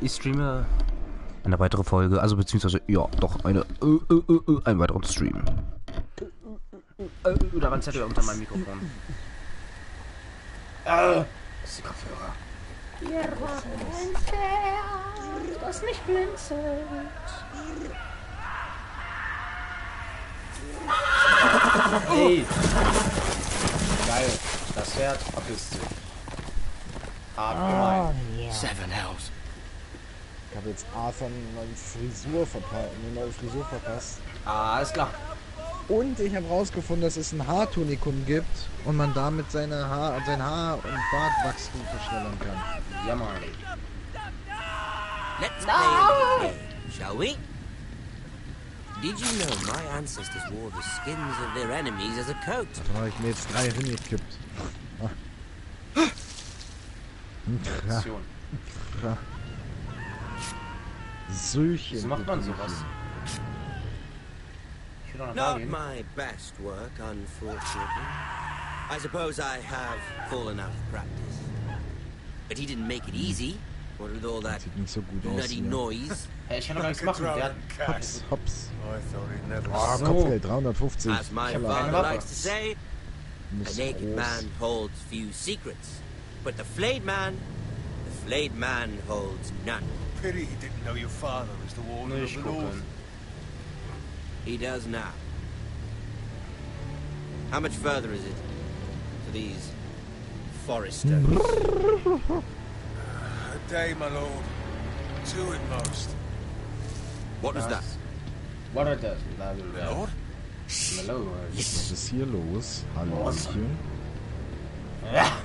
Ich streame eine weitere Folge, also beziehungsweise, ja, doch, einen weiteren Stream. Da war ein Zettel unter meinem Mikrofon. Das ist die Kopfhörer. Wir haben ein Pferd, das nicht blinzelt. Hey! Geil, das Pferd verpisst sich. Hart gemein. Yeah. Seven Hells. Ich habe jetzt Arthur eine neue Frisur verpasst. Ah, alles klar. Und ich habe rausgefunden, dass es ein Haartonikum gibt und man damit sein Haar- und Bartwachstum verschnellern kann. Ja, Mann. Let's play a game, shall we? Did you know my ancestors wore the skins of their enemies as a coat? Da habe ich mir jetzt 3 hingekippt. Söchen. Wieso macht man sowas? Not my best work, unfortunately. I suppose I have fallen out of practice. But he didn't make it easy. What with all that Sieht nicht so gut aus bloody hier. noise? Hey, ich kann doch gar nichts machen. Der Hops, hops. Ach so. Kopfgeld 350. As my keine father Waffe. likes to say, Muss a naked groß. man holds few secrets. But the flayed man holds none. Pity he didn't know your father was the warden of Nicht the north. gucken. He does now. How much further is it to these foresters? A day, my lord. 2 at most. What was that? What are that? Lord? Hello. Was ist hier los? Hallöchen. Ja.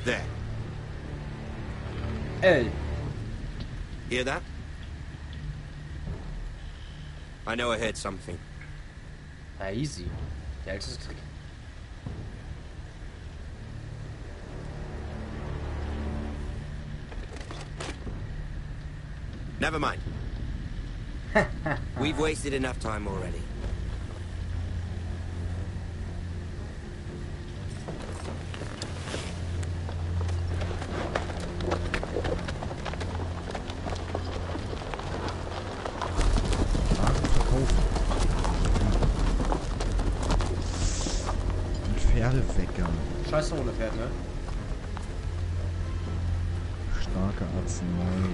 There. Ey. Hear that? I know I heard something. Ja, easy. Der älteste Trick. Never mind. We've wasted enough time already. Pferdewecker. Scheiße ohne Pferd, ne? Starke Arznei.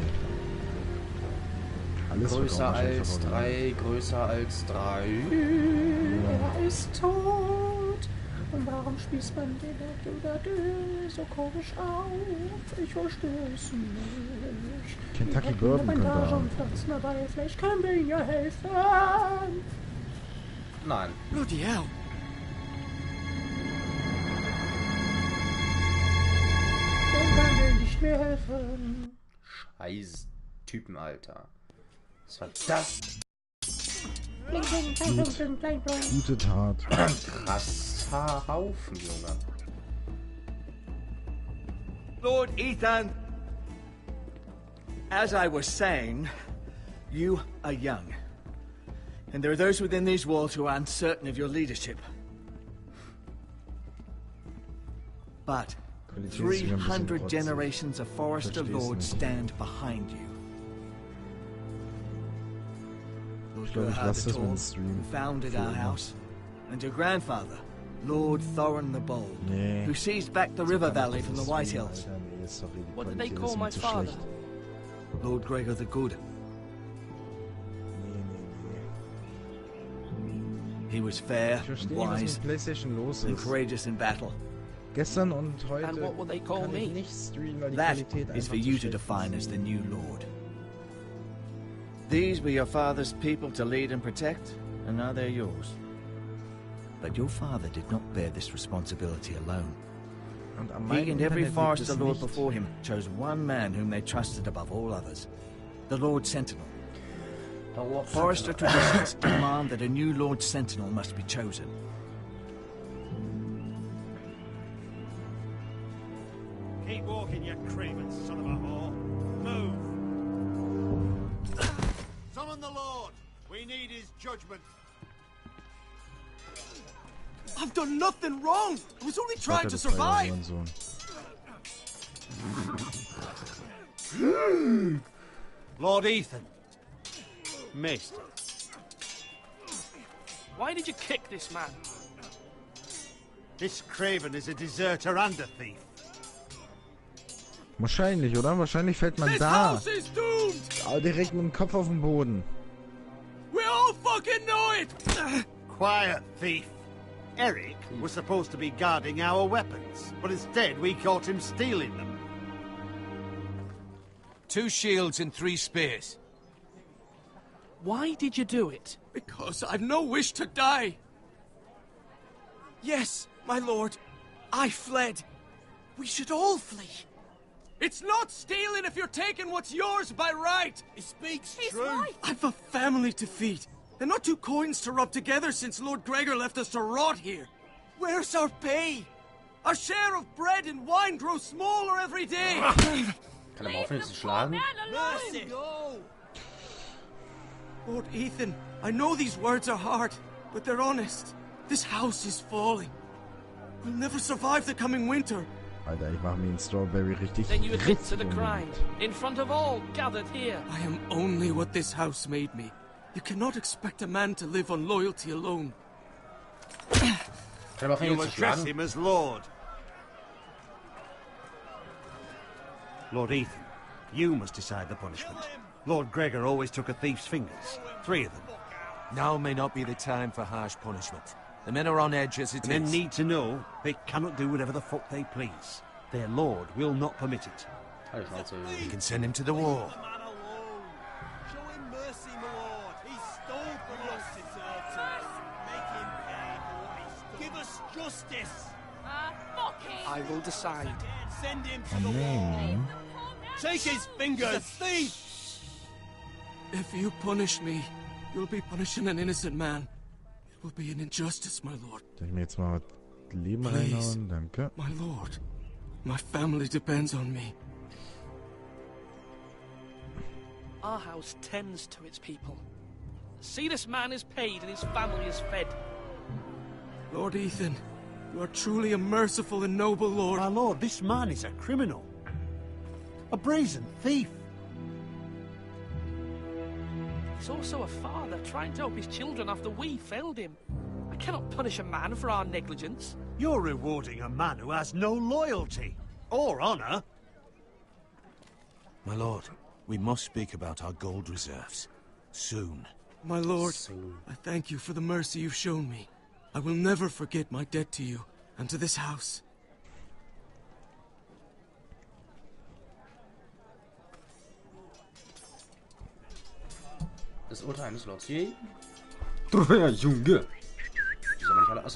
Alles Größer als 3, größer als 3. Er ist tot. Und warum spießt man den so komisch auf? Ich verstehe es nicht. Kentucky Bourbon könnte er haben. Pflanzen dabei. Vielleicht können wir ihm ja helfen. Nein. Bloody hell. Der kann mir nicht mehr helfen. Scheiß Typen, Alter. Was war das? Gute Tat. Krasser Haufen, Junge. Lord Ethan, as I was saying, you are young. And there are those within these walls who are uncertain of your leadership. But 300 generations of Forester Lords stand behind you. Lord Gerhard the Tall, who founded our house, and your grandfather, Lord Thorin the Bold, who seized back the river valley from the White Hills. What did they call my father? Lord Gregor the Good. He was fair, wise, and courageous in battle. Gestern und heute And what will they call kann ich me? nicht streamen, weil die That Qualität is einfach for zu you to schlecht define ist. as the new Lord. These were your father's people to lead and protect, and now they're yours. But your father did not bear this responsibility alone. Und an He meinem and every Internet liegt Forester es Lord nicht. before him chose one man whom they trusted above all others, the Lord Sentinel. Forester traditions demand that a new Lord Sentinel must be chosen. Keep walking, you craven son of a whore. Move! Summon the Lord! We need his judgment. I've done nothing wrong! I was only trying to Gott, der survive! Hurensohn. Lord Ethan. Missed. Why did you kick this man? This Craven is a deserter and a thief. Wahrscheinlich, oder? Wahrscheinlich fällt man da. Oh, direkt mit dem Kopf auf den Boden. We all fucking know it! Quiet, thief. Eric was supposed to be guarding our weapons, but instead we caught him stealing them. 2 shields and 3 spears. Why did you do it? Because I've no wish to die. Yes, my lord. I fled. We should all flee. It's not stealing if you're taking what's yours by right! He speaks true. I've a family to feed, and not 2 coins to rub together since Lord Gregor left us to rot here. Where's our pay? Our share of bread and wine grows smaller every day. Kann er mal aufhören zu schlagen? Mercy. Lord Ethan, I know these words are hard, but they're honest. This house is falling. We'll never survive the coming winter. Alter, ich mache mir einen Strawberry richtig Then you admit to the ritzig. crime, in front of all gathered here. I am only what this house made me. You cannot expect a man to live on loyalty alone. Kann er mal aufhören You zu address schlagen? him as Lord. Lord Ethan, you must decide the punishment. Lord Gregor always took a thief's fingers. 3 of them. Now may not be the time for harsh punishment. The men are on edge as it And then is. need to know they cannot do whatever the fuck they please. Their lord will not permit it. Halt die Schnauze. You can send him to the wall. Show him mercy, my lord. He stole from us. Make him pay for what he stole. Give us justice. Fuck it! I will decide. Send him Oh man. Take his fingers. He's a thief. If you punish me, you'll be punishing an innocent man. It will be an injustice, my lord. Soll ich mir jetzt mal was Leben Please. reinhauen? Danke. My lord, my family depends on me. Our house tends to its people. See, this man is paid and his family is fed. Lord Ethan, you are truly a merciful and noble lord. My lord, this man is a criminal. A brazen thief. He's also a father trying to help his children after we failed him. I cannot punish a man for our negligence. You're rewarding a man who has no loyalty or honor. My lord, we must speak about our gold reserves. Soon. My lord, I thank you for the mercy you've shown me. I will never forget my debt to you and to this house. Das Urteil eines Lords. Treuer Junge.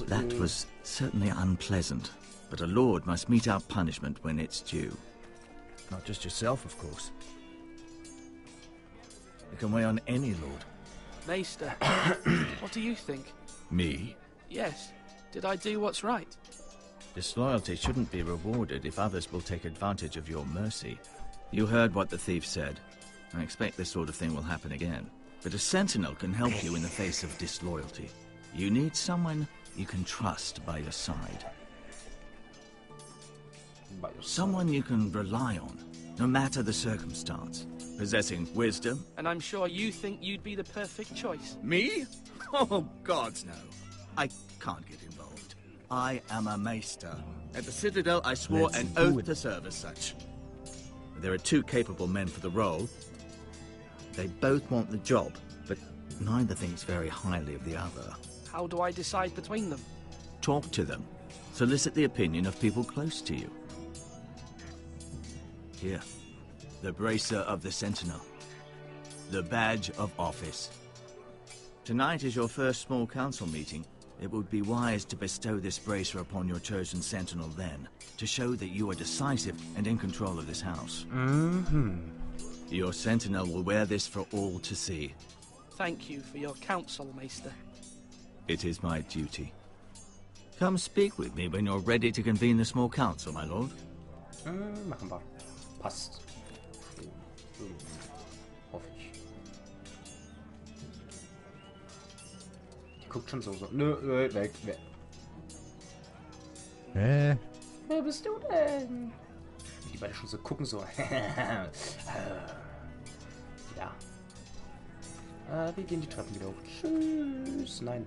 That was certainly unpleasant, but a lord must mete out punishment when it's due. Not just yourself, of course. It can weigh on any lord. Maester, what do you think? Me? Yes. Did I do what's right? Disloyalty shouldn't be rewarded if others will take advantage of your mercy. You heard what the thief said. I expect this sort of thing will happen again. But a sentinel can help you in the face of disloyalty. You need someone you can trust by your side. Someone you can rely on, no matter the circumstance. Possessing wisdom. And I'm sure you think you'd be the perfect choice. Me? Oh, gods no. I can't get involved. I am a maester. At the Citadel, I swore an oath to serve as such. There are 2 capable men for the role. They both want the job, but neither thinks very highly of the other. How do I decide between them? Talk to them. Solicit the opinion of people close to you. Here, the bracer of the Sentinel. The badge of office. Tonight is your first small council meeting. It would be wise to bestow this bracer upon your chosen Sentinel then, to show that you are decisive and in control of this house. Your Sentinel will wear this for all to see. Thank you for your counsel, Maester. It is my duty. Come speak with me when you're ready to convene the small council, my lord. Machen wir. Passt. Hoffe ich. Die guckt schon so. Nö, weg. Hä? Wer bist du denn? beide schon so gucken, so. Ja. Wir gehen die Treppen wieder hoch. Tschüss. Nein.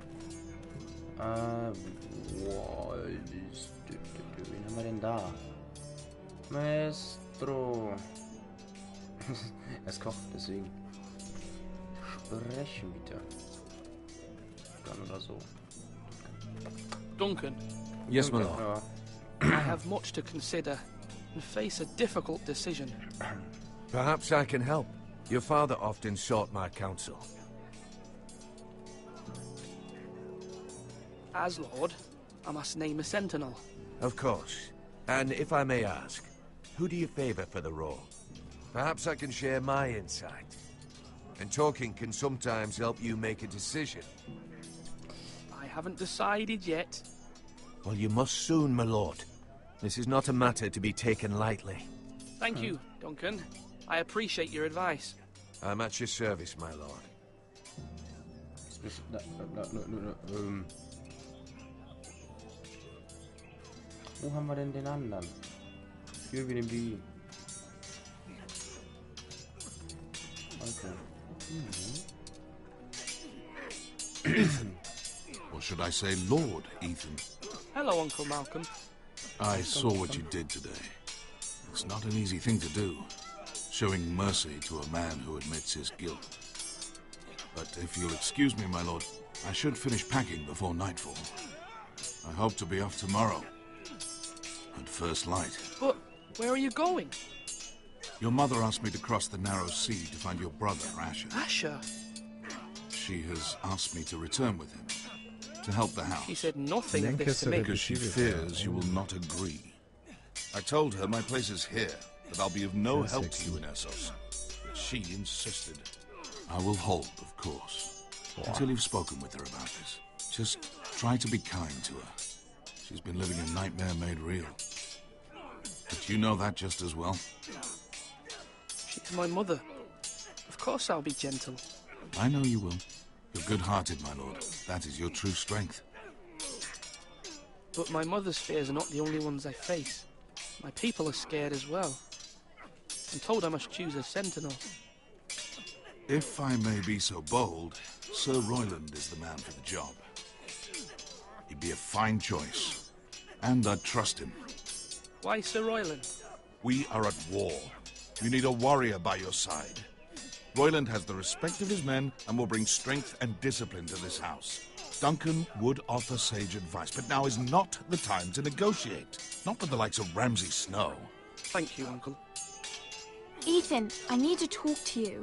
Wen haben wir denn da? Maestro. Er ist Koch, deswegen. Sprechen bitte. Dann oder so. Duncan. Yes, my lord. I have much to consider and face a difficult decision. Perhaps I can help. Your father often sought my counsel. As Lord, I must name a sentinel. Of course. And if I may ask, who do you favor for the role? Perhaps I can share my insight. And talking can sometimes help you make a decision. I haven't decided yet. Well, you must soon, my lord. This is not a matter to be taken lightly. Thank you, Duncan. I appreciate your advice. I'm at your service, my lord. Wo haben wir denn den anderen? Hier wie den B. Okay. Ethan. Or should I say Lord Ethan? Hello, Uncle Malcolm. I saw what you did today. It's not an easy thing to do, showing mercy to a man who admits his guilt. But if you'll excuse me, my lord, I should finish packing before nightfall. I hope to be off tomorrow. At first light. But where are you going? Your mother asked me to cross the narrow sea to find your brother, Asher. Asher? She has asked me to return with him, to help the house. She said nothing of this to me. Because she fears you will not agree. I told her my place is here, that I'll be of no help to you in Essos. But she insisted. I will hold, of course, until you've spoken with her about this. Just try to be kind to her. She's been living a nightmare made real. But you know that just as well. She's my mother. Of course I'll be gentle. I know you will. You're good-hearted, my lord. That is your true strength. But my mother's fears are not the only ones I face. My people are scared as well. I'm told I must choose a sentinel. If I may be so bold, Sir Royland is the man for the job. He'd be a fine choice. And I'd trust him. Why Sir Royland? We are at war. You need a warrior by your side. Royland has the respect of his men and will bring strength and discipline to this house. Duncan would offer sage advice, but now is not the time to negotiate. Not with the likes of Ramsay Snow. Thank you, Uncle. Ethan, I need to talk to you.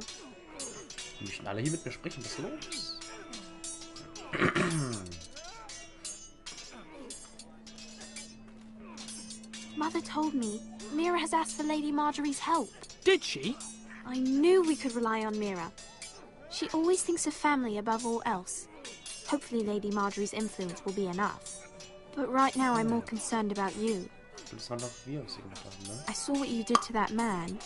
Wir müssen alle hier mit besprechen, was ist los? Mother told me Mira has asked for Lady Marjorie's help. Did she? I knew we could rely on Mira. She always thinks of family above all else. Hopefully Lady Marjorie's influence will be enough. But right now I'm more concerned about you. I saw what you did to that man.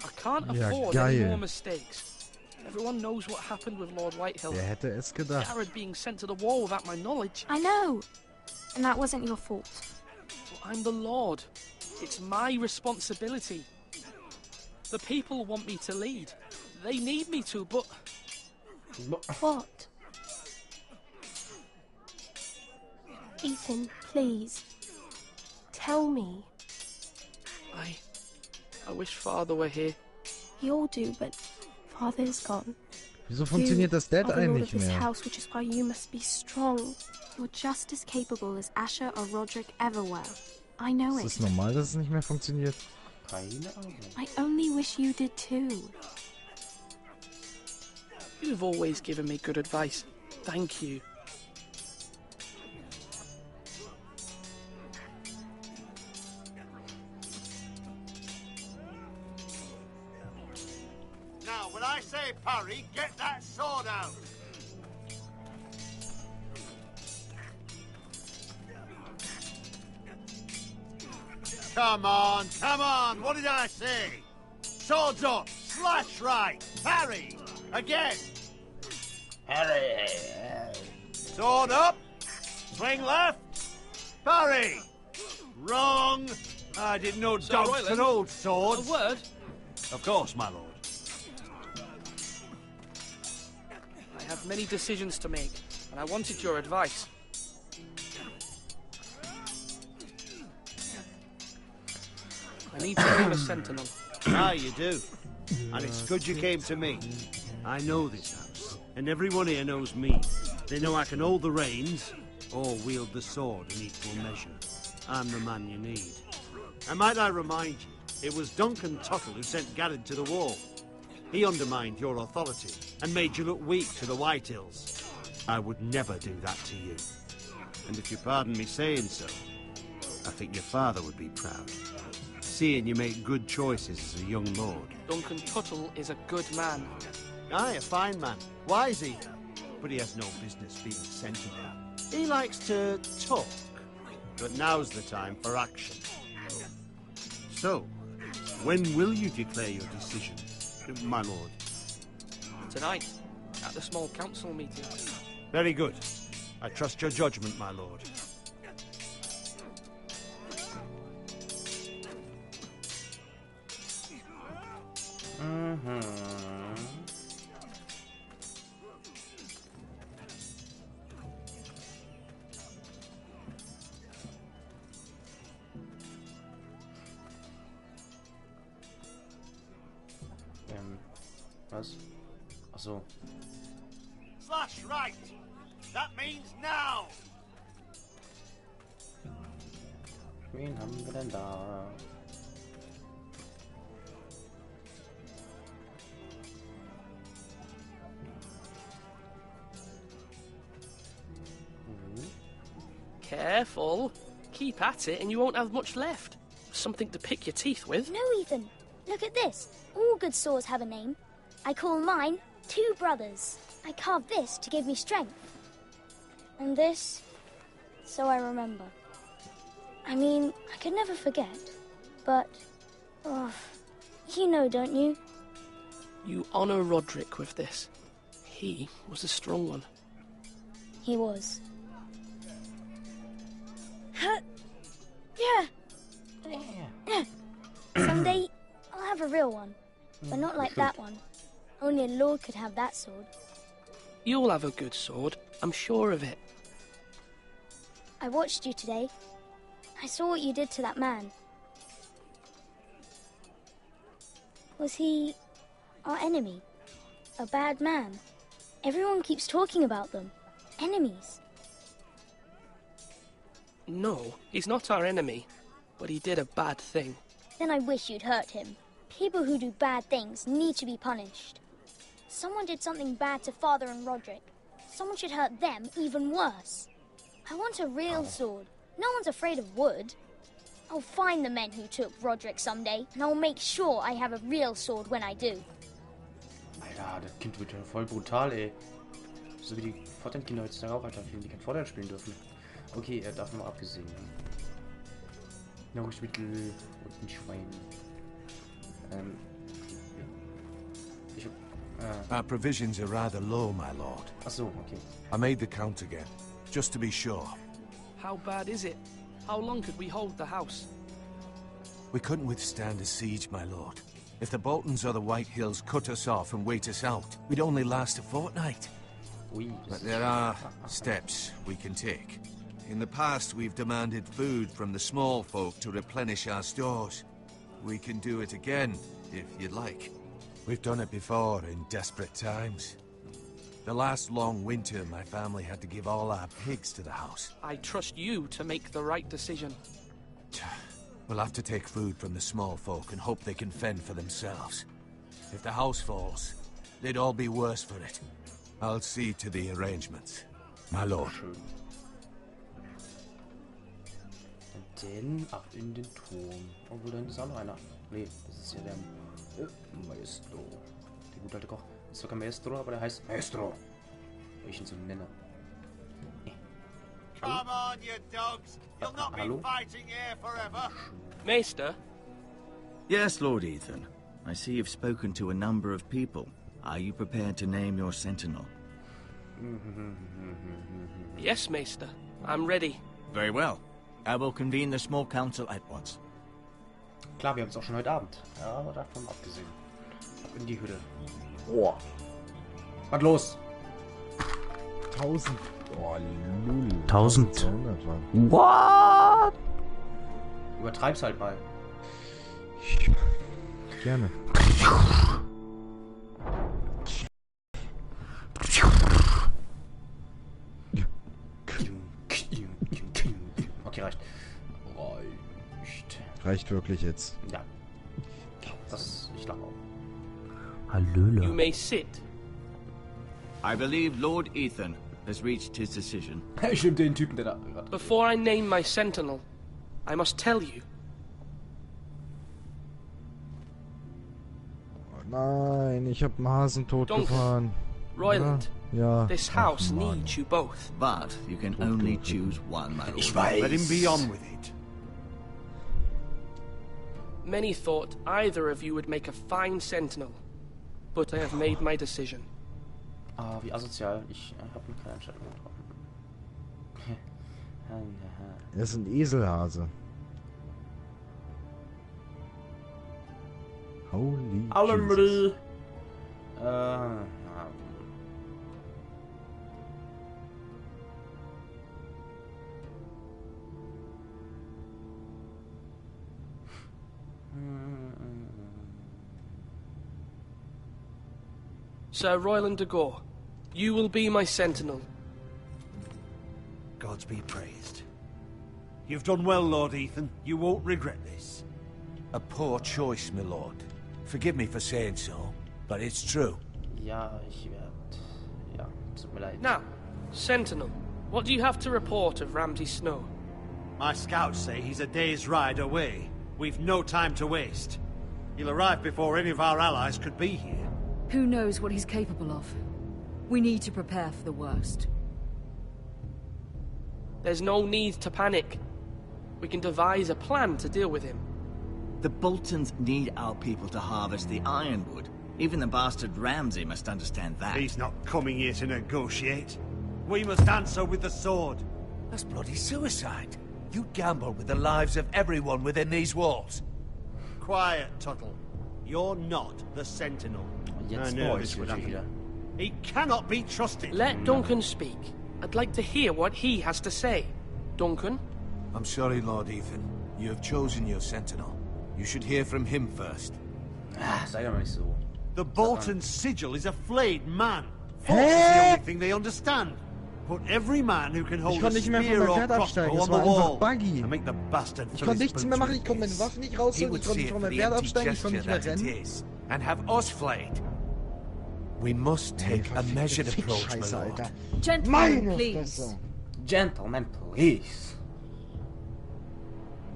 I can't afford any more mistakes. Everyone knows what happened with Lord Whitehill. Wer hätte es gedacht? Jared being sent to the war without my knowledge. I know. And that wasn't your fault. Well, I'm the Lord. It's my responsibility. The people want me to lead. They need me to, but... What? Ethan, please. Tell me. I wish Father were here. We all do, but Father is gone. Wieso funktioniert das Dead Eye nicht this mehr? House, which is why you must be strong. You're just as capable as Asher or Roderick ever were. I know it. Ist es normal, dass es nicht mehr funktioniert? I only wish you did too. You've always given me good advice. Thank you. Now, when I say parry, get that sword out. Come on, come on. What did I say? Swords up, slash right, parry. Again. Parry. Sword up, swing left, parry. Wrong, I didn't know Sir dogs Royland, could hold swords. A word? Of course, my lord. I have many decisions to make, and I wanted your advice. I need to name a sentinel. Ah, you do. And it's good you came to me. I know this house, and everyone here knows me. They know I can hold the reins, or wield the sword in equal measure. I'm the man you need. And might I remind you, it was Duncan Tuttle who sent Garrett to the wall. He undermined your authority, and made you look weak to the White Hills. I would never do that to you. And if you pardon me saying so, I think your father would be proud. Seeing you make good choices as a young lord. Duncan Tuttle is a good man. Aye, a fine man. Wise even. But he has no business being sentinel. He likes to talk. But now's the time for action. So, when will you declare your decision, my lord? Tonight, at the small council meeting. Very good. I trust your judgment, my lord. Was? Ach so. Slash right. That means now. Wen haben wir denn da? Careful. Keep at it and you won't have much left. Something to pick your teeth with. No, Ethan. Look at this. All good swords have a name. I call mine Two Brothers. I carved this to give me strength. And this, so I remember. I mean, I could never forget. But, oh, you know, don't you? You honor Roderick with this. He was a strong one. He was. Yeah. Someday, I'll have a real one. But not like that one. Only a lord could have that sword. You'll have a good sword. I'm sure of it. I watched you today. I saw what you did to that man. Was he our enemy? A bad man? Everyone keeps talking about them. Enemies. No, he's not our enemy. But he did a bad thing. Then I wish you'd hurt him. People who do bad things need to be punished. Someone did something bad to Father and Roderick. Someone should hurt them even worse. I want a real sword. No one's afraid of wood. I'll find the men who took Roderick someday, and I'll make sure I have a real sword when I do. Alter, das Kind wird ja voll brutal, ey. So wie die Fortnite-Kinder heutzutage auch, Alter, die kein Fortnite spielen dürfen. Okay, er darf mal abgesehen. Nahrungsmittel und ein Schwein. Our provisions are rather low, my lord. Ach so, okay. I made the count again, just to be sure. How bad is it? How long could we hold the house? We couldn't withstand a siege, my lord. If the Boltons or the White Hills cut us off and wait us out, we'd only last a fortnight. But there are steps we can take. In the past, we've demanded food from the small folk to replenish our stores. We can do it again, if you'd like. We've done it before in desperate times. The last long winter, my family had to give all our pigs to the house. I trust you to make the right decision. We'll have to take food from the small folk and hope they can fend for themselves. If the house falls, they'd all be worse for it. I'll see to the arrangements, my lord. Denn ab in den Turm. Obwohl, da ist auch noch einer. Nee, das ist ja der Maestro. Der gute alte Koch. Das ist zwar kein Maestro, aber der heißt Maestro. Wie ich ihn so nenne. Come on, you dogs. You'll not be fighting here forever. Maester? Yes, Lord Ethan. I see you've spoken to a number of people. Are you prepared to name your sentinel? Yes, Maester. I'm ready. Very well. I will convene the small council at once. Klar, wir haben es auch schon heute Abend. Ja, aber davon abgesehen. Ab in die Hütte. Oh. Was los? 1000. Oh, Lul. 1000. What? Übertreib's halt mal. Gerne. Okay, reicht. Reicht wirklich jetzt. Ja. Ich glaube auch. Hallö. You may sit. I believe Lord Ethan has reached his decision. Stimmt, den Typen, der da... Before I name my sentinel, I must tell you. Oh nein, ich hab einen Hasen totgefahren. Royland, ja. This house needs you both. But you can only choose one, my lord. Ich weiß. Let him be on with it. Many thought either of you would make a fine sentinel, but I have made my decision. Ah, wie asozial. Ich habe keine Entscheidung getroffen. Er ist ein Eselhase. Holy Jesus. Sir Royland de Gore, you will be my sentinel. Gods be praised. You've done well, Lord Ethan. You won't regret this. A poor choice, my lord. Forgive me for saying so, but it's true. Ja, ich werde... Ja, tut mir leid. Now, sentinel, what do you have to report of Ramsay Snow? My scouts say he's a day's ride away. We've no time to waste. He'll arrive before any of our allies could be here. Who knows what he's capable of? We need to prepare for the worst. There's no need to panic. We can devise a plan to deal with him. The Boltons need our people to harvest the ironwood. Even the bastard Ramsay must understand that. He's not coming here to negotiate. We must answer with the sword. That's bloody suicide. You gamble with the lives of everyone within these walls. Quiet, Tuttle. You're not the Sentinel. I knew this would happen. He cannot be trusted. Let Duncan speak. I'd like to hear what he has to say. Duncan? I'm sorry, Lord Ethan. You have chosen your sentinel. You should hear from him first. Sei doch nicht so. The Bolton sigil is a flayed man. Force is the only thing they understand. Put every man who can hold a spear or crossbow on the wall and make the bastard Ich konnte nichts mehr machen, ich konnte meine Waffen nicht rausholen, ich konnte nicht von meinem Pferd absteigen, ich konnte nicht mehr rennen. And have us flayed. We must take a measured approach, my lord. Gentlemen, please. Gentlemen, please.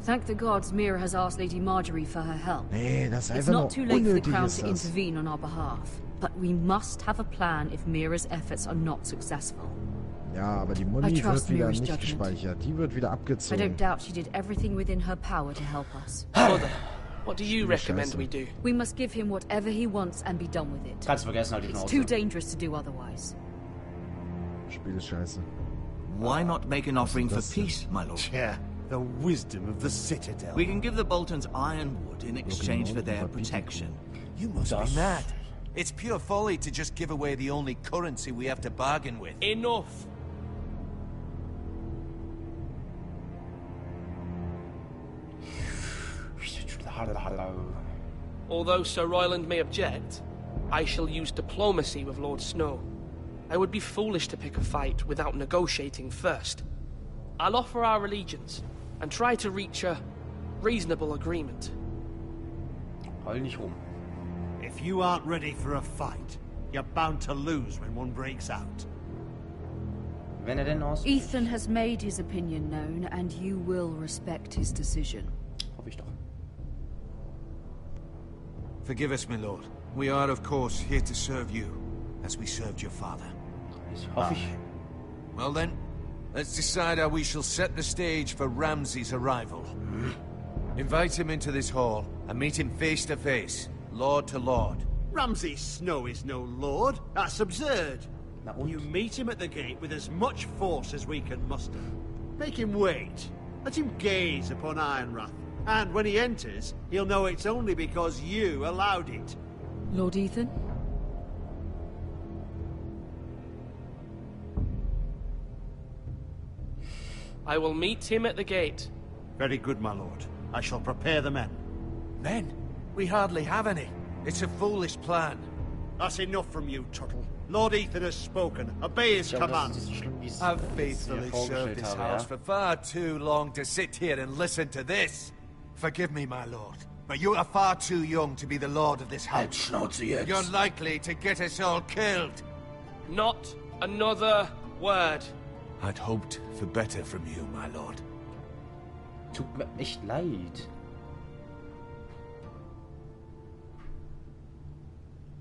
Thank the gods Mira has asked Lady Marjorie for her help. Nee, das ist It's einfach not nur too late for the Crown unnötig to intervene on our behalf, but we must have a plan if Mira's efforts are not successful. Ja, aber die Muni wird wieder nicht gespeichert. Die wird wieder I abgezogen. don't doubt she did everything within her power to help us. Mother, what do you recommend we do? We must give him whatever he wants and be done with it. Kannst vergessen, halt die It's Schnauze. too dangerous to do otherwise. Spiel ist scheiße. Why not make an offering for peace, my lord? Yeah, the wisdom of the Citadel. We can give the Boltons ironwood in exchange for their protection. You must be mad. It's pure folly to just give away the only currency we have to bargain with. Enough! Although Sir Royland may object, I shall use diplomacy with Lord Snow. I would be foolish to pick a fight without negotiating first. I'll offer our allegiance and try to reach a reasonable agreement. Heul nicht rum. If you aren't ready for a fight, you're bound to lose when one breaks out. Wenn denn aus... Ethan has made his opinion known, and you will respect his decision. Hoffe ich doch. Forgive us, my lord. We are, of course, here to serve you, as we served your father. Hoffe ich. Well then, let's decide how we shall set the stage for Ramsay's arrival. Invite him into this hall, and meet him face to face, lord to lord. Ramsay Snow is no lord. That's absurd. You meet him at the gate with as much force as we can muster. Make him wait. Let him gaze upon Ironrath, And when he enters, he'll know it's only because you allowed it. Lord Ethan? I will meet him at the gate. Very good, my lord. I shall prepare the men. Men? We hardly have any. It's a foolish plan. That's enough from you, Turtle. Lord Ethan has spoken. Obey his commands. I've faithfully served this house for far too long to sit here and listen to this. Forgive me, my lord, but you are far too young to be the lord of this house. You're likely to get us all killed. Not another word. I'd hoped for better from you, my lord. Tut mir echt leid.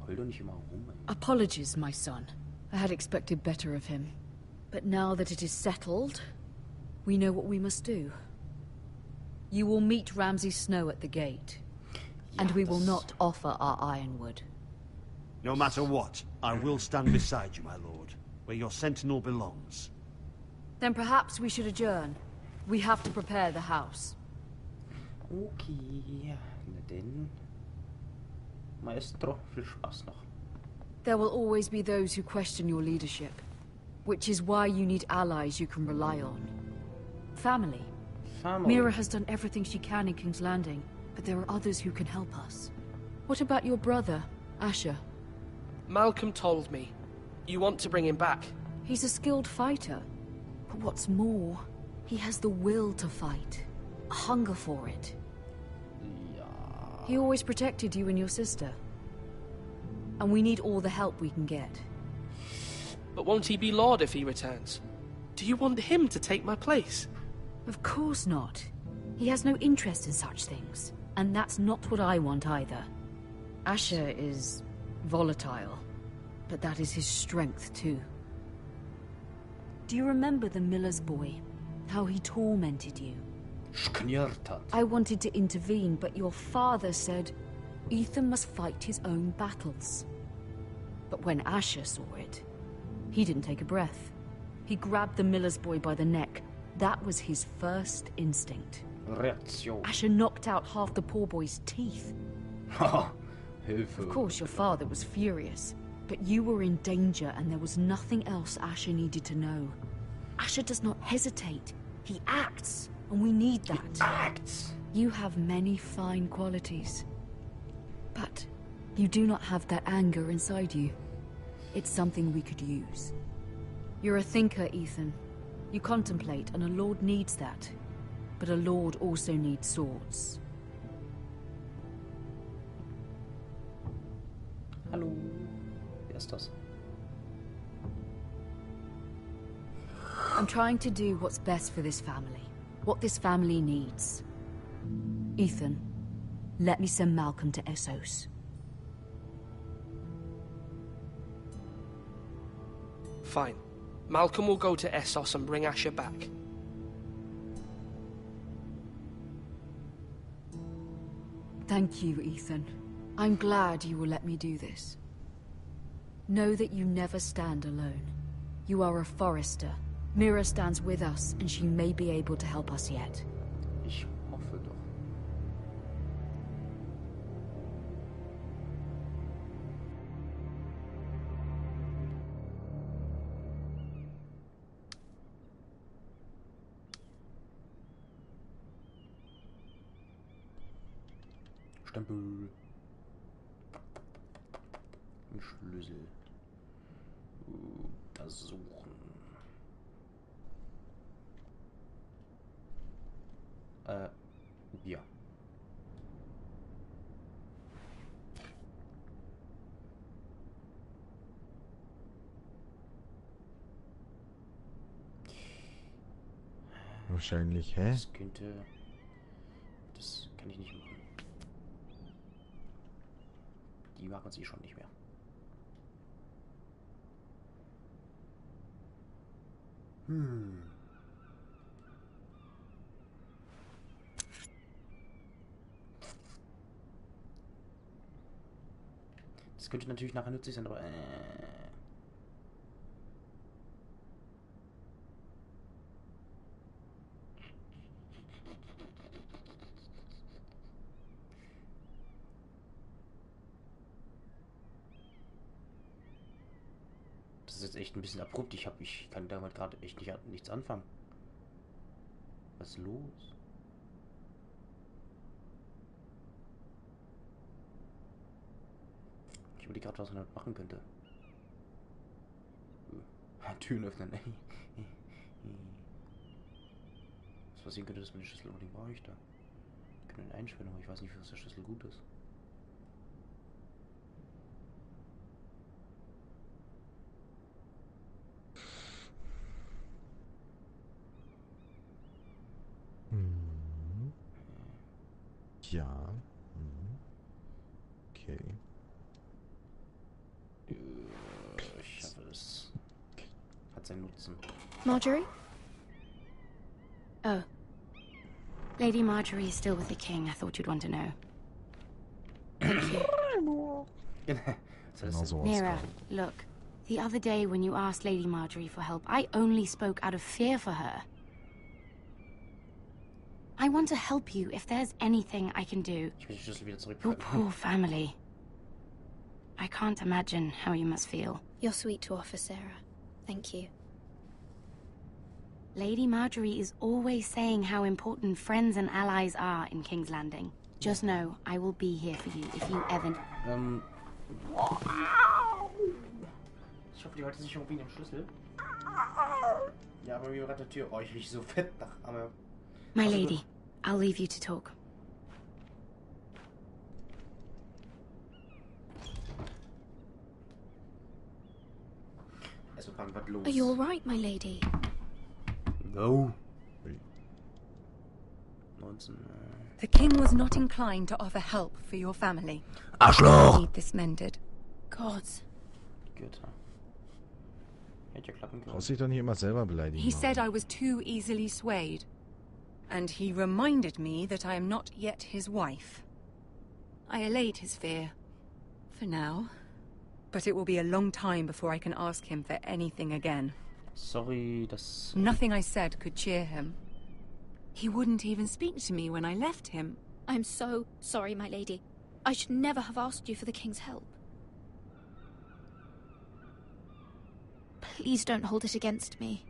Heul doch nicht immer rum, ey. Apologies, my son. I had expected better of him. But now that it is settled, we know what we must do. You will meet Ramsay Snow at the gate, and we will not offer our ironwood. No matter what, I will stand beside you, my lord, where your sentinel belongs. Then perhaps we should adjourn. We have to prepare the house. Okay, na denn. Maestro, viel Spaß noch. There will always be those who question your leadership, which is why you need allies you can rely on. Family. Mira has done everything she can in King's Landing, but there are others who can help us. What about your brother, Asher? Malcolm told me. You want to bring him back? He's a skilled fighter. But what's more, he has the will to fight. A hunger for it. He always protected you and your sister. And we need all the help we can get. But won't he be Lord if he returns? Do you want him to take my place? Of course not. He has no interest in such things. And that's not what I want either. Asher is volatile. But that is his strength too. Do you remember the miller's boy? How he tormented you? I wanted to intervene, but your father said Ethan must fight his own battles. But when Asher saw it, he didn't take a breath. He grabbed the miller's boy by the neck. That was his first instinct. Asher knocked out half the poor boy's teeth. Of course, your father was furious, but you were in danger and there was nothing else Asher needed to know. Asher does not hesitate. He acts. And we need that. You have many fine qualities. But you do not have that anger inside you. It's something we could use. You're a thinker, Ethan. You contemplate, and a lord needs that. But a lord also needs swords. Hallo. Wer ist das? I'm trying to do what's best for this family. What this family needs. Ethan, let me send Malcolm to Essos. Fine. Malcolm will go to Essos and bring Asher back. Thank you, Ethan. I'm glad you will let me do this. Know that you never stand alone. You are a forester. Mira stands with us, and she may be able to help us yet. Ich hoffe doch. Stempel. Ein Schlüssel. Untersuchen. Ja. Wahrscheinlich, hä? Das könnte... Das kann ich nicht machen. Die machen sie schon nicht mehr. Das könnte natürlich nachher nützlich sein, aber Das ist jetzt echt ein bisschen abrupt. Ich kann damit gerade echt nichts anfangen. Was ist los? Ich überlege gerade, was man damit machen könnte. Türen öffnen. Was passieren könnte, dass man den Schlüssel unbedingt bräuchte. Wir können ihn einsperren, aber ich weiß nicht, was der Schlüssel gut ist. Ja. Okay. Ich schaffe es. Hat seinen Nutzen. Marjorie? Oh. Lady Marjorie is still with the king. I thought you'd want to know. Mira, look. The other day when you asked Lady Marjorie for help, I only spoke out of fear for her. I want to help you if there's anything I can do. Your poor family. I can't imagine how you must feel. You're sweet to offer, Sarah. Thank you. Lady Marjorie is always saying how important friends and allies are in King's Landing. Just know, I will be here for you if you ever... Ich hoffe, die heute sich irgendwie den Schlüssel. Ja, aber mir gerade die Tür. Oh, ich rieche so fett nach Arme. My lady, I'll leave you to talk. Are you all right, my lady? No. The king was not inclined to offer help for your family. Arschloch! Need this mended. Gods. Götter. Hätte ja klappen können. Brauchst dich doch nicht immer selber beleidigen. He said I was too easily swayed. And he reminded me that I am not yet his wife. I allayed his fear. For now. But it will be a long time before I can ask him for anything again. Sorry, das... Nothing I said could cheer him. He wouldn't even speak to me when I left him. I'm so sorry, my lady. I should never have asked you for the king's help. Please don't hold it against me.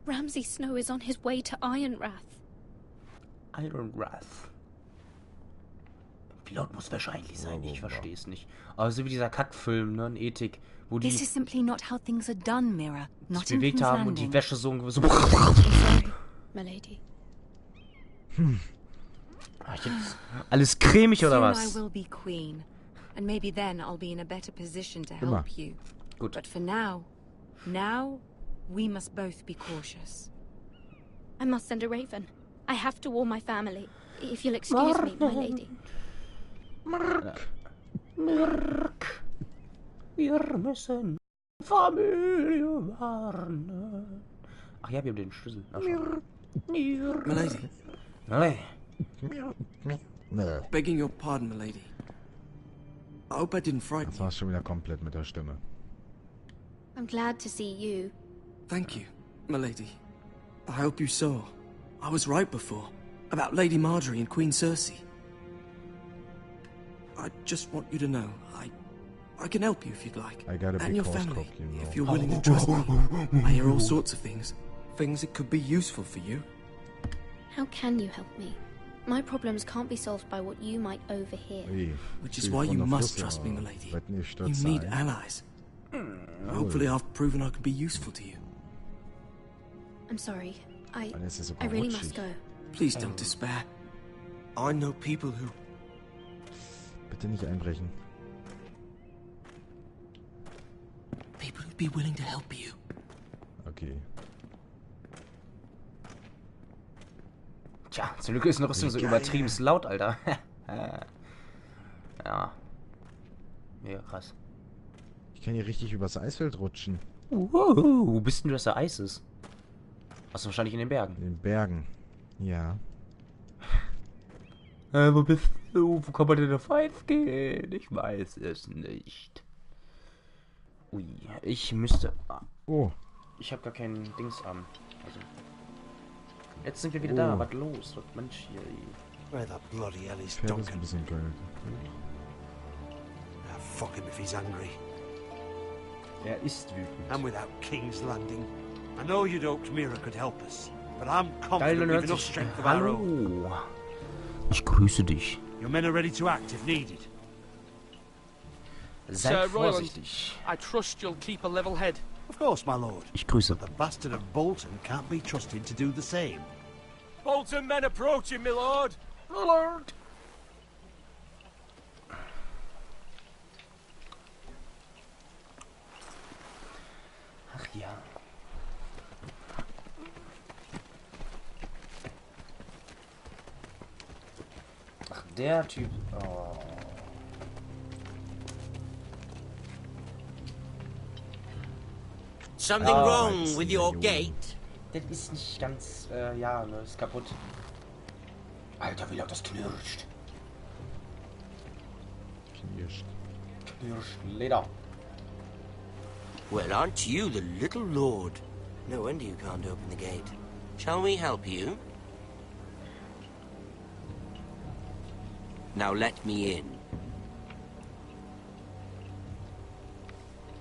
Ramsay Snow is on his way to Ironrath. Ironrath. Wie laut muss wahrscheinlich sein? Ich verstehe es nicht. Aber so wie dieser Kackfilm, ne, in Ethik, wo die This is simply not how things are done, Mira. Not sich bewegt haben und die Wäsche so... My lady. Alles cremig oder was? Soon I will be queen, and maybe then I'll be in a better position to help you. Gut. But for now, we must both be cautious. I must send a raven. I have to warn my family. If you'll excuse me, my lady. Mirk. Wir müssen Familie warnen. Ach ja, wir haben den Schlüssel. Milady. Begging your pardon, milady. I hope I didn't frighten Das war schon wieder komplett mit der Stimme. I'm glad to see you. Thank you, milady. I hope you saw. I was right before. About Lady Marjorie and Queen Cersei. I just want you to know, I can help you if you'd like. I got a big and your horse family, cock, you know. if you're willing to trust me. I hear all sorts of things. Things that could be useful for you. How can you help me? My problems can't be solved by what you might overhear. Which is why you must trust me, milady. You need allies. Hopefully I've proven I can be useful to you. I'm sorry. I really must go. Please don't despair. I know people who... Bitte nicht einbrechen. People who'd be willing to help you. Okay. Tja, zum Glück ist eine Rüstung so übertrieben laut, Alter. Ja. Mega krass. Ich kann hier richtig übers Eisfeld rutschen. Wo bist denn du, dass da Eis ist? Also wahrscheinlich in den Bergen. In den Bergen. Ja. Wo bist du? Wo kann man denn auf Eis gehen? Ich weiß es nicht. Ui, ich müsste... Oh. Ich habe gar keinen Dings an. Also... Jetzt sind wir wieder da. Was los? Was Mensch hier? Where the bloody hell is Pferd ist ein Duncan? bisschen geil. fuck him if he's angry. Ist wütend. And without King's Landing, I know you'd hoped Mira could help us, but I'm confident we've enough strength of our own. Hallo. Ich grüße dich. Your men are ready to act if needed. Sei Sir Royland, vorsichtig. I trust you'll keep a level head. Of course, my lord. Ich grüße. But the bastard of Bolton can't be trusted to do the same. Bolton men approaching, my lord. My lord. Ach ja. Ach, der Typ. Oh. Something wrong with your gate? Das ist nicht ganz, ja, ne, ist kaputt. Alter, wie laut das knirscht. Knirscht Leder. Well, aren't you the little lord? No wonder you can't open the gate. Shall we help you? Now let me in.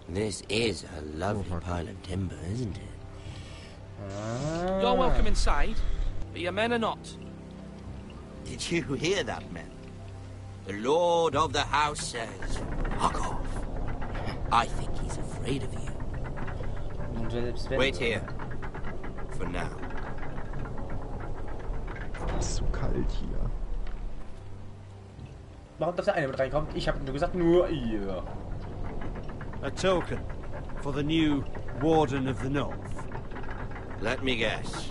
This is a lovely pile of timber, isn't it? You're welcome inside, but your men are not. Did you hear that, men? The lord of the house says, fuck off. I think he's afraid of you. Wait here. For now. Es ist so kalt hier. Warum darf der eine mit reinkommt? Ich habe nur gesagt, nur ihr. A token for the new Warden of the North. Let me guess.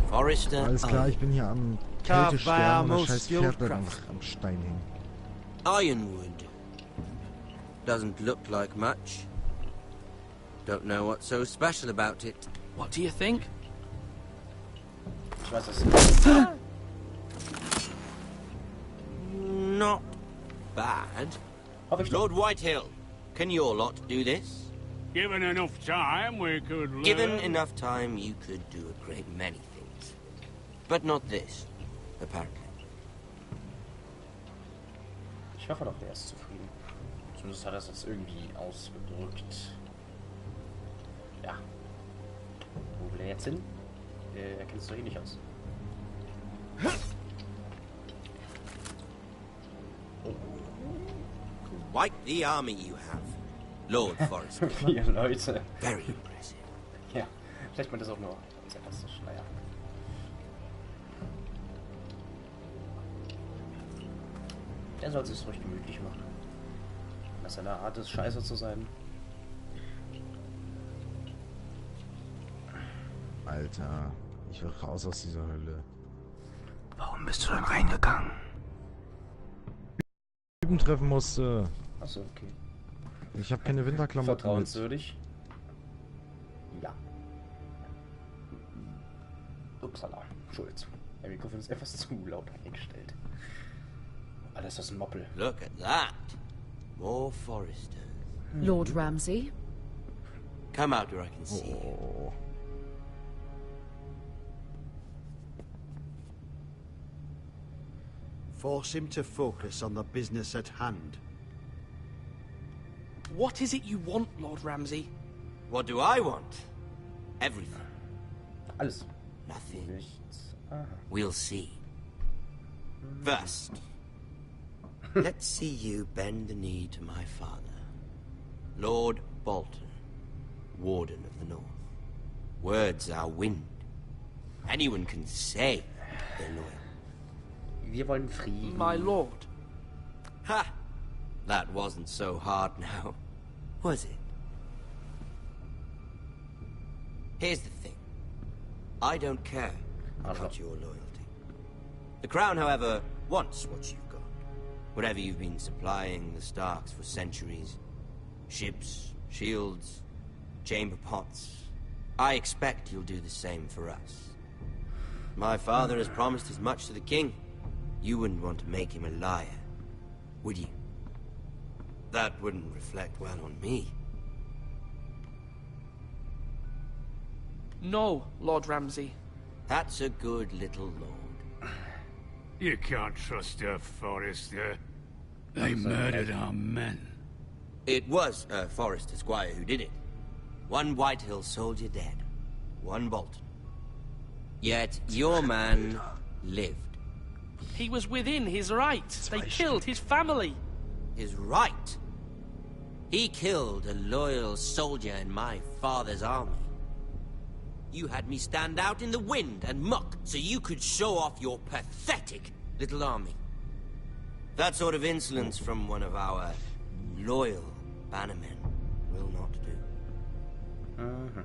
Forester. Alles klar, ich bin hier am Kältesterben und das scheiß Pferd bleibt am Stein hängen. Ironwood. Doesn't look like much. Don't know what's so special about it. What do you think? Ich weiß es. Not bad. Lord Whitehill, can your lot do this? Given enough time, we could learn. Given enough time, you could do a great many things. But not this, apparently. Ich hoffe doch, der ist zufrieden. Zumindest hat er es jetzt irgendwie ausgedrückt. Ja. Wo will er jetzt hin? Er kennt es doch eh nicht aus. Quite the army you have, Lord Forrester. 4 Leute. Very impressive. Ja, vielleicht meint das auch nur unser erstes Schleier. Der soll sich ruhig gemütlich machen. Dass seine Art ist, scheiße zu sein. Alter, ich will raus aus dieser Hölle. Warum bist du dann reingegangen? Typen treffen musste. Achso, okay. Ich habe keine Winterklamotten. Vertrauenswürdig? Ja. Upsala, Schuld. Der Mikrofon ist etwas zu laut eingestellt. Alles aus dem Moppel. Look at that. More Foresters. Lord Ramsay? Come out where I can see you. Force him to focus on the business at hand. What is it you want, Lord Ramsay? What do I want? Everything. Alles. Nothing. Nichts. Aha. We'll see. First, let's see you bend the knee to my father, Lord Bolton, Warden of the North. Words are wind. Anyone can say they're loyal. Wir wollen Frieden. My lord. Ha! That wasn't so hard now, was it? Here's the thing. I don't care about your loyalty. The Crown, however, wants what you've got. Whatever you've been supplying the Starks for centuries. Ships, shields, chamber pots. I expect you'll do the same for us. My father has promised as much to the king. You wouldn't want to make him a liar, would you? That wouldn't reflect well on me. No, Lord Ramsay. That's a good little lord. You can't trust her, Forrester. They murdered our men. It was a Forrester squire who did it. One Whitehill soldier dead. One Bolton. Yet your man lived. He was within his rights. They killed his family. His right? He killed a loyal soldier in my father's army. You had me stand out in the wind and muck so you could show off your pathetic little army. That sort of insolence from one of our loyal bannermen will not do.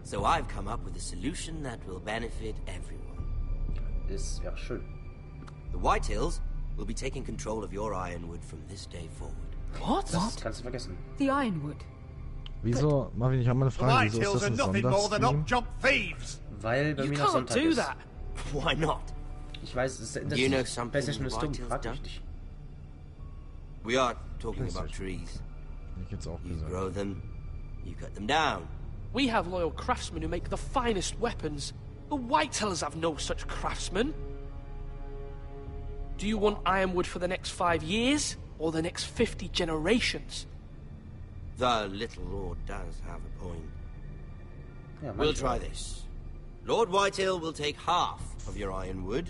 So I've come up with a solution that will benefit everyone. Das wäre schön. The Whitehills will be taking control of your ironwood from this day forward. What? Das kannst du vergessen. The ironwood. Wieso, Marvin, ich habe mal eine Frage, wieso ist das ein Sonderstream? Weil bei mir noch Sonntag ist. Why not? Ich weiß, es ist You know something PlayStation ist dumm, Whitehill's frag done? mich nicht. We are talking about trees. Ich jetzt auch You gesagt. grow them, you cut them down. We have loyal craftsmen who make the finest weapons. The Whitehills have no such craftsmen. Do you want ironwood for the next 5 years, or the next 50 generations? The little lord does have a point. Yeah, We'll try this. Lord Whitehill will take half of your ironwood,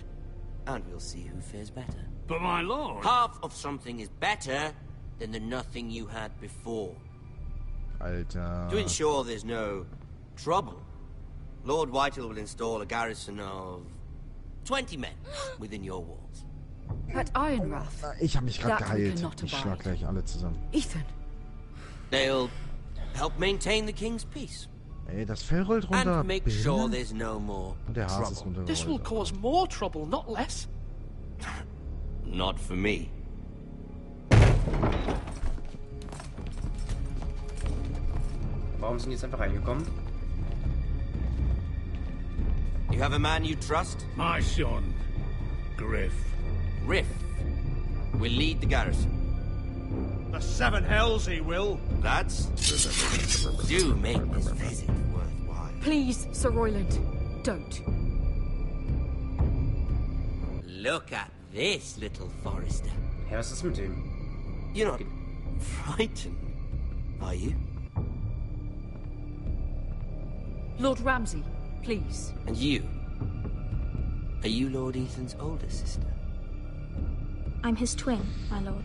and we'll see who fares better. But my lord... Half of something is better than the nothing you had before. Alter. To ensure there's no trouble, Lord Whitehill will install a garrison of 20 men within your walls. At Ironrath. Ich habe mich gerade That we geheilt. cannot Ich abide. schlag gleich alle zusammen. Ethan. They'll help maintain the king's peace. Ey, das Fell rollt runter. And make sure there's no more Und der Hase ist trouble. This will runtergerollt. cause more trouble, not less. Not for me. Warum sind die jetzt einfach reingekommen? You have a man you trust? My son, Griff. Riff will lead the garrison. The seven hells he will. Lads, do make this visit worthwhile. Please, Sir Royland, don't. Look at this, little Forrester. Ja, was ist mit dem? You're not frightened, are you? Lord Ramsay, please. And you? Are you Lord Ethan's older sister? I'm his twin, my lord.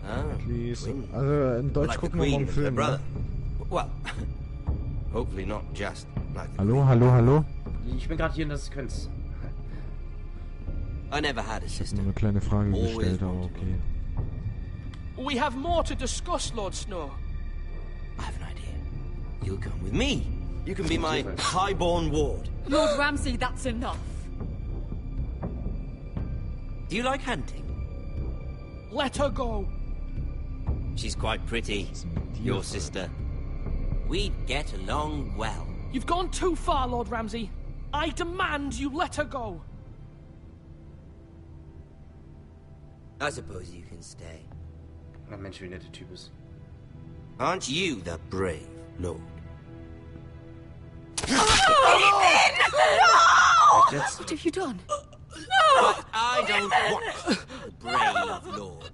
Ah, Please. twin. Also in Deutsch Like the gucken wir mal Queen einen and her Film, brother. ne? Well, hopefully not just like the Hallo, Queen. hallo, hallo? Ich bin gerade hier in der Sequenz. I never had a sister. Nur eine kleine Frage Always gestellt, aber wanted okay. We have more to discuss, Lord Snow. I have an idea. You'll come with me. You can be my highborn ward. Lord Ramsay, that's enough. Do you like hunting? Let her go. She's quite pretty, your sister. We'd get along well. You've gone too far, Lord Ramsay. I demand you let her go. I suppose you can stay. Ach Mensch, wie nett der Typ ist. Aren't you the brave lord? What have you done? But I don't want the brave lord.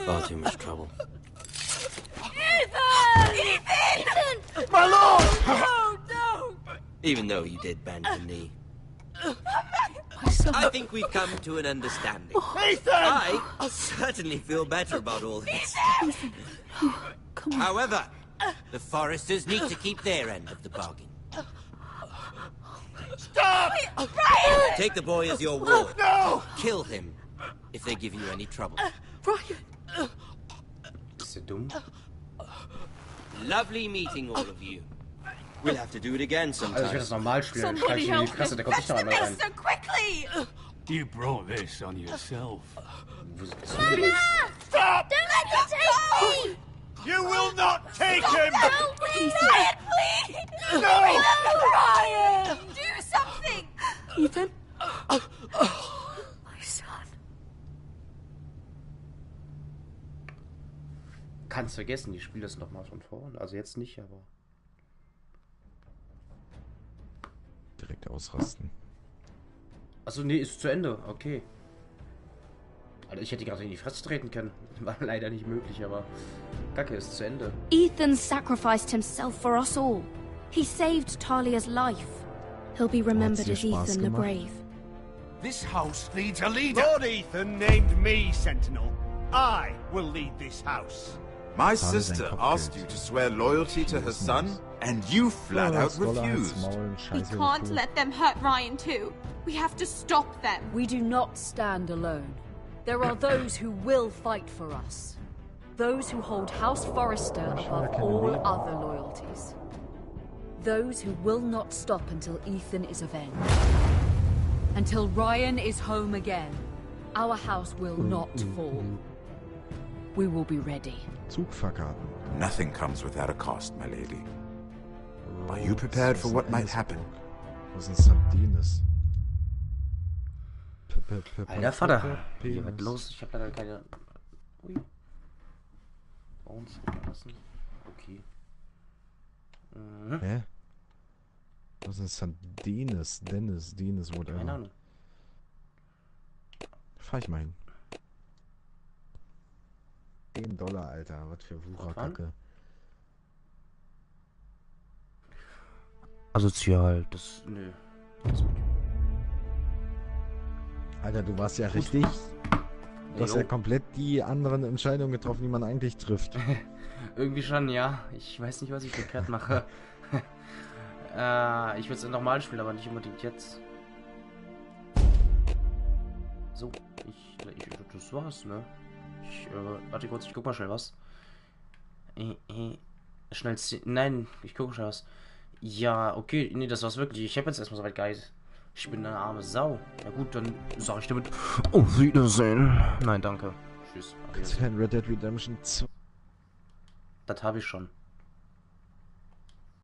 Far too much trouble. Ethan! Ethan! My lord! Oh, no! Even though you did bend the knee. I think we've come to an understanding. Ethan! I certainly feel better about all this. However, the Foresters need to keep their end of the bargain. Stop! Brian! Take the boy as your ward. No! Kill him if they give you any trouble. Brian! Ist der dumm? Lovely meeting all of you. We'll have to do it again Also ich werde sometime. das normal spielen, dann schreib ich in die Fresse, der kommt nicht da einmal rein. So quickly! You brought this on yourself. Mama! Stop! Don't let him take me! You will not take him! No, please! Brian, please! No! Brian! Do something! Ethan? My son. Kannst vergessen, ich spiele das nochmal von vorne. Also jetzt nicht, aber... Direkt ausrasten. Achso, nee, ist zu Ende. Okay. Alter, ich hätte die gerade in die Fresse treten können. War leider nicht möglich, aber Kacke ist zu Ende. Ethan sacrificed himself for us all. He saved Talia's life. He'll be remembered as Ethan the Brave. This house needs a leader. Lord Ethan named me Sentinel. I will lead this house. My sister asked you to swear loyalty to her son, and you flat out refused. We can't let them hurt Ryan too. We have to stop them. We do not stand alone. There are those who will fight for us. Those who hold House Forrester above all other loyalties. Those who will not stop until Ethan is avenged. Until Ryan is home again. Our house will not fall. We will be ready. Zugfahrkarten. Nothing comes without a cost, my lady. Are you prepared for what might happen? Was ist Sardines? Alter Vater, hier wird los. Ich hab leider keine... Ui. Bei uns lassen. Okay. Hä? Was ist Sardines? Dennis, whatever. Keine Ahnung. Fahr ich mal hin. $10, Alter. Was für Wucherkacke. Asozial, das... Nö. Das Alter, du warst ja richtig. Du hast ja komplett die anderen Entscheidungen getroffen, die man eigentlich trifft. Irgendwie schon, ja. Ich weiß nicht, was ich verkehrt mache. Ich würde es normal spielen, aber nicht unbedingt jetzt. So, das war's, ne? Warte kurz, ich guck mal schnell was. Schnell, nein, ich guck schnell was. Ja, okay, nee, das war's wirklich. Ich habe jetzt erstmal soweit geil. Ich bin eine arme Sau. Ja gut, dann sage ich damit auf Wiedersehen. Nein, danke. Tschüss. Red Dead Redemption 2. Das habe ich schon.